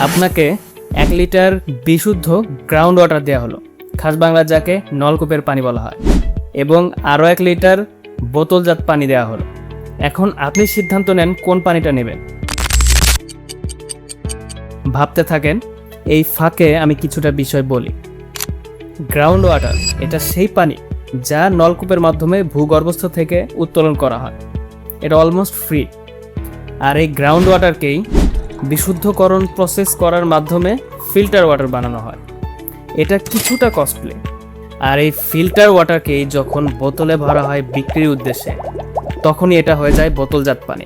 আপনাকে 1 লিটার বিশুদ্ধ ground water দেওয়া হলো, খাস বাংলা যাকে নলকূপের পানি বলা হয়, এবং আরও 1 লিটার বোতলজাত পানি দেওয়া হলো। এখন আপনি সিদ্ধান্ত নেন কোন পানিটা নেবেন। ভাবতে থাকেন, এই ফাঁকে আমি কিছুটা বিষয় বলি। গ্রাউন্ড ওয়াটার এটা সেই পানি যা নলকূপের মাধ্যমে ভূগর্ভস্থ থেকে উত্তোলন করা হয়। এটা অলমোস্ট ফ্রি। আর এই গ্রাউন্ড ওয়াটারকেই বিশুদ্ধকরণ প্রসেস করার মাধ্যমে ফিল্টার ওয়াটার বানানো হয়। এটা কিছুটা কস্টলি। আর এই ফিল্টার ওয়াটারকেই যখন বোতলে ভরা হয় বিক্রির উদ্দেশ্যে, তখনই এটা হয়ে যায় বোতলজাত পানি।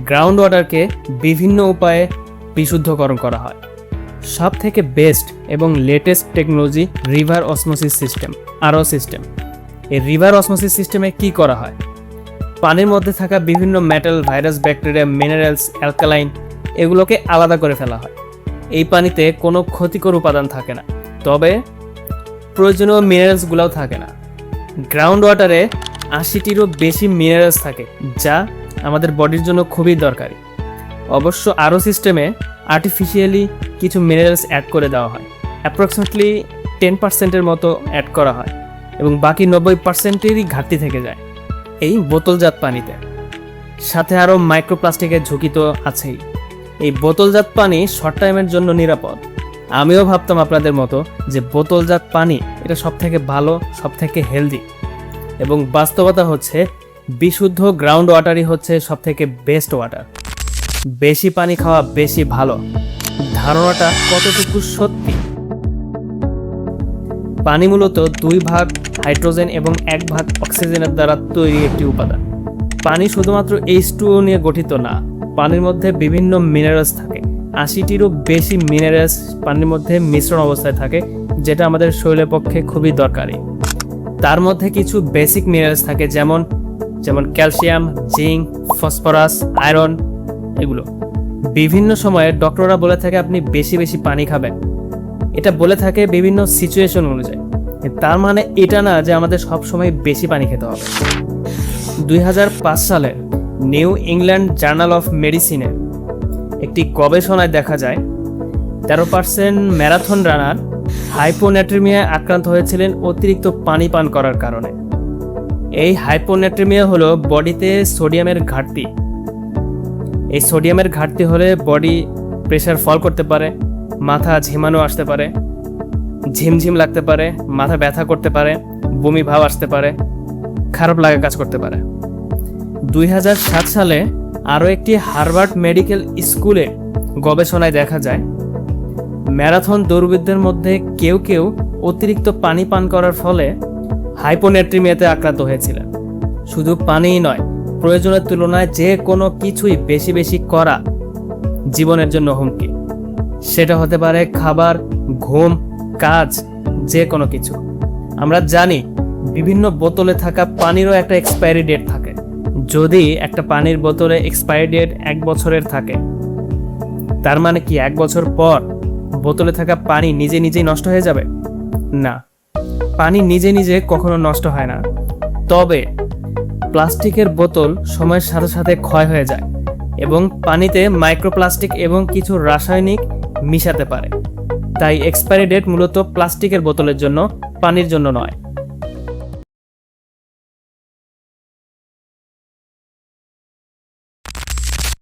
গ্রাউন্ড ওয়াটারকে বিভিন্ন উপায়ে বিশুদ্ধকরণ করা হয়। সব থেকে বেস্ট এবং latest technology river osmosis system, আরও সিস্টেম। এই রিভার অসমোসিস সিস্টেমে কি করা হয়? পানির মধ্যে থাকা বিভিন্ন metal, virus, bacteria, minerals, alkaline এগুলোকে আলাদা করে ফেলা হয়। এই পানিতে কোনো ক্ষতিকর উপাদান থাকে না, তবে প্রয়োজনীয় মিনারেলসগুলোও থাকে না। গ্রাউন্ড ওয়াটারে 80টিরও বেশি মিনারেলস থাকে, যা আমাদের বডির জন্য খুবই দরকারি। অবশ্য আরও সিস্টেমে আর্টিফিশিয়ালি কিছু মিনারেলস অ্যাড করে দেওয়া হয়। অ্যাপ্রক্সিমেটলি 10%-এর মতো অ্যাড করা হয় এবং বাকি 90%-এরই ঘাটতি থেকে যায় এই বোতলজাত পানিতে। সাথে আরও মাইক্রোপ্লাস্টিকের ঝুঁকি তো আছেই। এই বোতলজাত পানি শর্ট টাইমের জন্য নিরাপদ। আমিও ভাবতাম আপনাদের মতো যে বোতলজাত পানি এটা সবথেকে ভালো, সবথেকে হেলদি, এবং বাস্তবতা হচ্ছে বিশুদ্ধ গ্রাউন্ড ওয়াটারই হচ্ছে সবথেকে বেস্ট ওয়াটার। বেশি পানি খাওয়া বেশি ভালো, ধারণাটা কতটুকু সত্যি? পানি মূলত 2 ভাগ হাইড্রোজেন এবং 1 ভাগ অক্সিজেনের দ্বারা তৈরি একটি উপাদান। পানি শুধুমাত্র H2O নিয়ে গঠিত না, পানির মধ্যে বিভিন্ন মিনারেলস থাকে। 80টিরও বেশি মিনারেলস পানির মধ্যে মিশ্রণ অবস্থায় থাকে, যেটা আমাদের শরীরের পক্ষে খুবই দরকারি। তার মধ্যে কিছু বেসিক মিনারেলস থাকে, যেমন ক্যালসিয়াম, জিঙ্ক, ফসফরাস, আয়রন। এগুলো বিভিন্ন সময়ে ডক্টররা বলে থাকে আপনি বেশি বেশি পানি খাবেন। এটা বলে থাকে বিভিন্ন সিচুয়েশন অনুযায়ী। তার মানে এটা না যে আমাদের সব সময় বেশি পানি খেতে হবে। 2005 সালে নিউ ইংল্যান্ড জার্নাল অফ মেডিসিনের একটি গবেষণায় দেখা যায় 13% ম্যারাথন রানার হাইপোন্যাট্রিমিয়ায় আক্রান্ত হয়েছিলেন অতিরিক্ত পানি পান করার কারণে। এই হাইপোন্যাট্রিমিয়া হলো বডিতে সোডিয়ামের ঘাটতি। এই সোডিয়ামের ঘাটতি হলে বডি প্রেশার ফল করতে পারে, মাথা ঝিমানো আসতে পারে, ঝিমঝিম লাগতে পারে, মাথা ব্যথা করতে পারে, বমি ভাব আসতে পারে, খারাপ লাগা কাজ করতে পারে। 2007 সালে আরও একটি হার্ভার্ড মেডিকেল স্কুলে গবেষণায় দেখা যায় ম্যারাথন দৌড়বিদদের মধ্যে কেউ কেউ অতিরিক্ত পানি পান করার ফলে হাইপোন্যাট্রিমিয়াতে আক্রান্ত হয়েছিলেন। শুধু পানিই নয়, প্রয়োজনের তুলনায় যে কোনো কিছুই বেশি বেশি করা জীবনের জন্য হুমকি। সেটা হতে পারে খাবার, ঘুম, কাজ, যে কোনো কিছু। আমরা জানি বিভিন্ন বোতলে থাকা পানিরও একটা এক্সপায়ারি ডেট থাকে। যদি একটা পানির বোতলে এক্সপায়ারি ডেট 1 বছরের থাকে, তার মানে কি 1 বছর পর বোতলে থাকা পানি নিজে নিজেই নষ্ট হয়ে যাবে? না, পানি নিজে নিজে কখনো নষ্ট হয় না। তবে প্লাস্টিকের বোতল সময়ের সাথে সাথে ক্ষয় হয়ে যায় এবং পানিতে মাইক্রোপ্লাস্টিক এবং কিছু রাসায়নিক মিশাতে পারে। তাই এক্সপায়ারি ডেট মূলত প্লাস্টিকের বোতলের জন্য, পানির জন্য নয়।